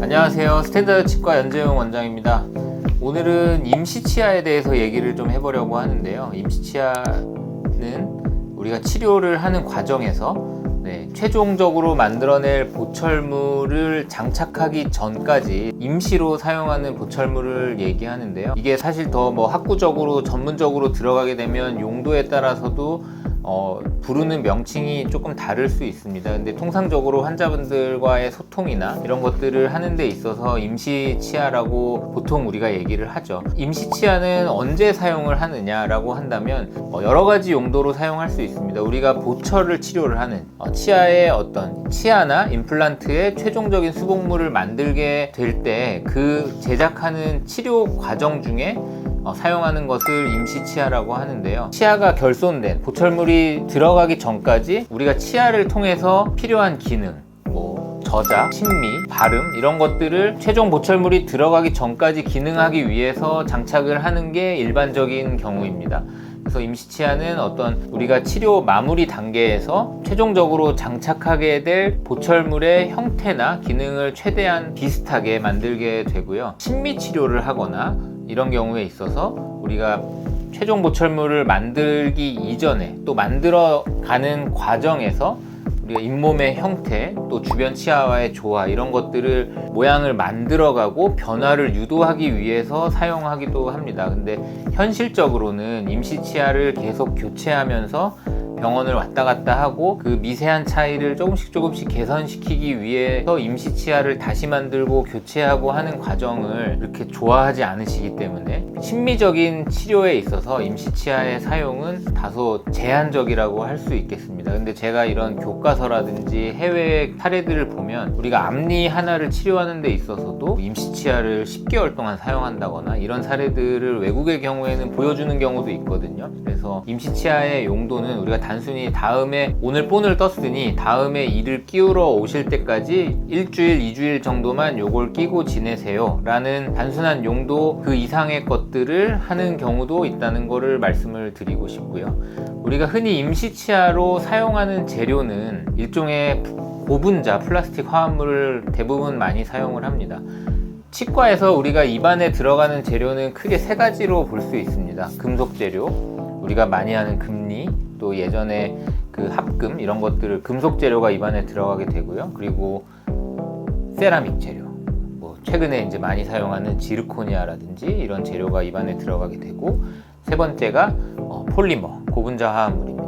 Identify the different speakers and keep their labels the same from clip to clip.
Speaker 1: 안녕하세요. 스탠다드 치과 연재용 원장입니다. 오늘은 임시치아에 대해서 얘기를 좀 해보려고 하는데요. 임시치아는 우리가 치료를 하는 과정에서 최종적으로 만들어낼 보철물을 장착하기 전까지 임시로 사용하는 보철물을 얘기하는데요. 이게 사실 더 학구적으로 전문적으로 들어가게 되면 용도에 따라서도 부르는 명칭이 조금 다를 수 있습니다. 근데 통상적으로 환자분들과의 소통이나 이런 것들을 하는 데 있어서 임시치아라고 보통 우리가 얘기를 하죠. 임시치아는 언제 사용을 하느냐라고 한다면 여러 가지 용도로 사용할 수 있습니다. 우리가 보철을 치료를 하는 치아의 어떤 치아나 임플란트의 최종적인 수복물을 만들게 될 때 그 제작하는 치료 과정 중에 사용하는 것을 임시치아라고 하는데요. 치아가 결손된 보철물이 들어가기 전까지 우리가 치아를 통해서 필요한 기능, 저작, 심미, 발음 이런 것들을 최종 보철물이 들어가기 전까지 기능하기 위해서 장착을 하는 게 일반적인 경우입니다. 그래서 임시치아는 어떤 우리가 치료 마무리 단계에서 최종적으로 장착하게 될 보철물의 형태나 기능을 최대한 비슷하게 만들게 되고요. 심미 치료를 하거나 이런 경우에 있어서 우리가 최종 보철물을 만들기 이전에 또 만들어가는 과정에서 우리가 잇몸의 형태 또 주변 치아와의 조화 이런 것들을 모양을 만들어가고 변화를 유도하기 위해서 사용하기도 합니다. 근데 현실적으로는 임시치아를 계속 교체하면서 병원을 왔다 갔다 하고 그 미세한 차이를 조금씩 개선시키기 위해서 임시치아를 다시 만들고 교체하고 하는 과정을 그렇게 좋아하지 않으시기 때문에 심미적인 치료에 있어서 임시치아의 사용은 다소 제한적이라고 할 수 있겠습니다. 근데 제가 이런 교과서라든지 해외 사례들을 보면 우리가 앞니 하나를 치료하는 데 있어서도 임시치아를 10개월 동안 사용한다거나 이런 사례들을 외국의 경우에는 보여주는 경우도 있거든요. 그래서 임시치아의 용도는 우리가 단순히 다음에 오늘 본을 떴으니 다음에 이를 끼우러 오실 때까지 일주일, 2주일 정도만 요걸 끼고 지내세요 라는 단순한 용도 그 이상의 것들을 하는 경우도 있다는 거를 말씀을 드리고 싶고요. 우리가 흔히 임시치아로 사용하는 재료는 일종의 고분자 플라스틱 화합물을 대부분 많이 사용을 합니다. 치과에서 우리가 입안에 들어가는 재료는 크게 세 가지로 볼 수 있습니다. 금속 재료, 우리가 많이 하는 금리, 또 예전에 그 합금 이런 것들을 금속 재료가 입안에 들어가게 되고요. 그리고 세라믹 재료, 최근에 이제 많이 사용하는 지르코니아라든지 이런 재료가 입안에 들어가게 되고, 세 번째가 폴리머, 고분자 화합물입니다.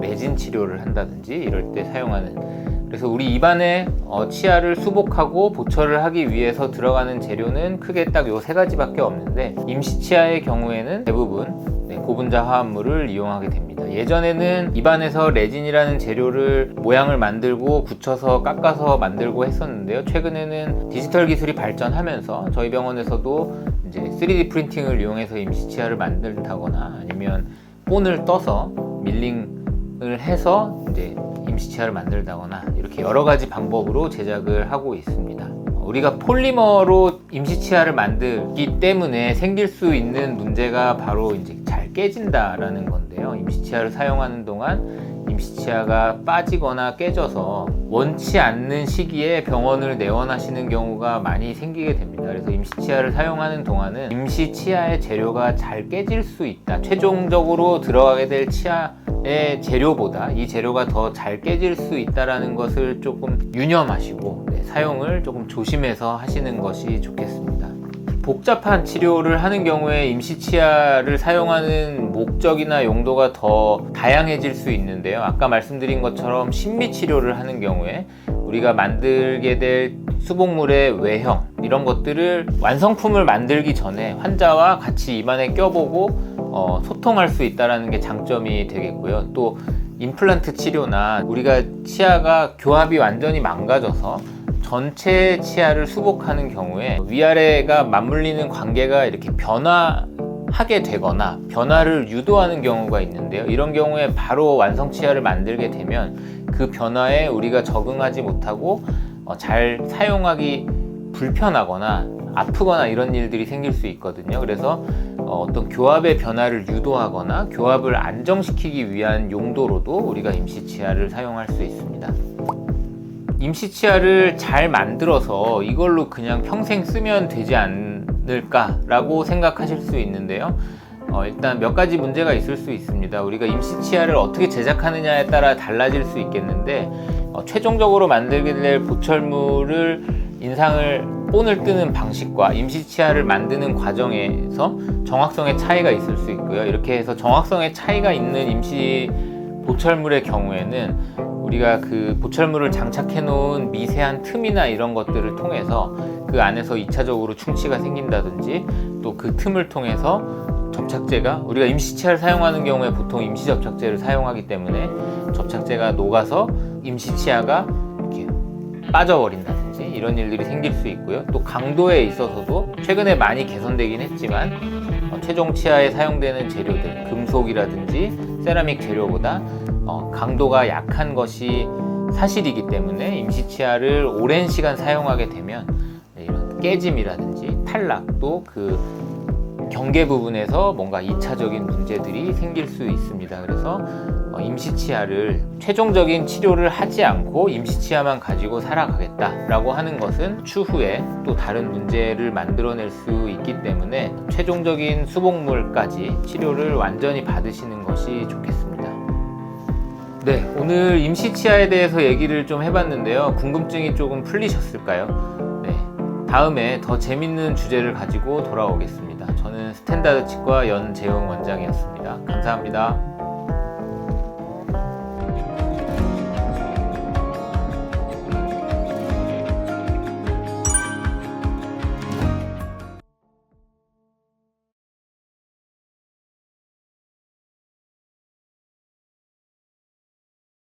Speaker 1: 레진 치료를 한다든지 이럴 때 사용하는, 그래서 우리 입안에 치아를 수복하고 보철을 하기 위해서 들어가는 재료는 크게 딱 요 세 가지밖에 없는데, 임시치아의 경우에는 대부분 고분자 화합물을 이용하게 됩니다. 예전에는 입안에서 레진이라는 재료를 모양을 만들고 굳혀서 깎아서 만들고 했었는데요. 최근에는 디지털 기술이 발전하면서 저희 병원에서도 이제 3D 프린팅을 이용해서 임시치아를 만든다거나 아니면 본을 떠서 밀링을 해서 이제 임시치아를 만들다거나 이렇게 여러 가지 방법으로 제작을 하고 있습니다. 우리가 폴리머로 임시치아를 만들기 때문에 생길 수 있는 문제가 바로 이제 잘 깨진다라는 건데요. 임시치아를 사용하는 동안 임시치아가 빠지거나 깨져서 원치 않는 시기에 병원을 내원하시는 경우가 많이 생기게 됩니다. 그래서 임시치아를 사용하는 동안은 임시치아의 재료가 잘 깨질 수 있다. 최종적으로 들어가게 될 치아의 재료보다 이 재료가 더 잘 깨질 수 있다는 것을 조금 유념하시고 사용을 조금 조심해서 하시는 것이 좋겠습니다. 복잡한 치료를 하는 경우에 임시치아를 사용하는 목적이나 용도가 더 다양해질 수 있는데요. 아까 말씀드린 것처럼 심미치료를 하는 경우에 우리가 만들게 될 수복물의 외형 이런 것들을 완성품을 만들기 전에 환자와 같이 입안에 껴보고 소통할 수 있다는 게 장점이 되겠고요. 또 임플란트 치료나 우리가 치아가 교합이 완전히 망가져서 전체 치아를 수복하는 경우에 위아래가 맞물리는 관계가 이렇게 변화하게 되거나 변화를 유도하는 경우가 있는데요. 이런 경우에 바로 완성 치아를 만들게 되면 그 변화에 우리가 적응하지 못하고 잘 사용하기 불편하거나 아프거나 이런 일들이 생길 수 있거든요. 그래서 어떤 교합의 변화를 유도하거나 교합을 안정시키기 위한 용도로도 우리가 임시치아를 사용할 수 있습니다. 임시 치아를 잘 만들어서 이걸로 그냥 평생 쓰면 되지 않을까라고 생각하실 수 있는데요. 일단 몇 가지 문제가 있을 수 있습니다. 우리가 임시 치아를 어떻게 제작하느냐에 따라 달라질 수 있겠는데, 최종적으로 만들게 될 보철물을 인상을 본을 뜨는 방식과 임시 치아를 만드는 과정에서 정확성의 차이가 있을 수 있고요. 이렇게 해서 정확성의 차이가 있는 임시 보철물의 경우에는 우리가 그 보철물을 장착해 놓은 미세한 틈이나 이런 것들을 통해서 그 안에서 2차적으로 충치가 생긴다든지, 또 그 틈을 통해서 접착제가, 우리가 임시 치아를 사용하는 경우에 보통 임시 접착제를 사용하기 때문에 접착제가 녹아서 임시 치아가 이렇게 빠져버린다든지 이런 일들이 생길 수 있고요. 또 강도에 있어서도 최근에 많이 개선되긴 했지만 최종 치아에 사용되는 재료들, 금속이라든지 세라믹 재료보다 강도가 약한 것이 사실이기 때문에 임시 치아를 오랜 시간 사용하게 되면 이런 깨짐이라든지 탈락도 그 경계 부분에서 뭔가 2차적인 문제들이 생길 수 있습니다. 그래서 임시 치아를 최종적인 치료를 하지 않고 임시 치아만 가지고 살아가겠다라고 하는 것은 추후에 또 다른 문제를 만들어낼 수 있기 때문에 최종적인 수복물까지 치료를 완전히 받으시는 것이 좋겠습니다. 네, 오늘 임시 치아에 대해서 얘기를 좀 해봤는데요. 궁금증이 조금 풀리셨을까요? 네, 다음에 더 재밌는 주제를 가지고 돌아오겠습니다. 저는 스탠다드 치과 연재용 원장이었습니다. 감사합니다.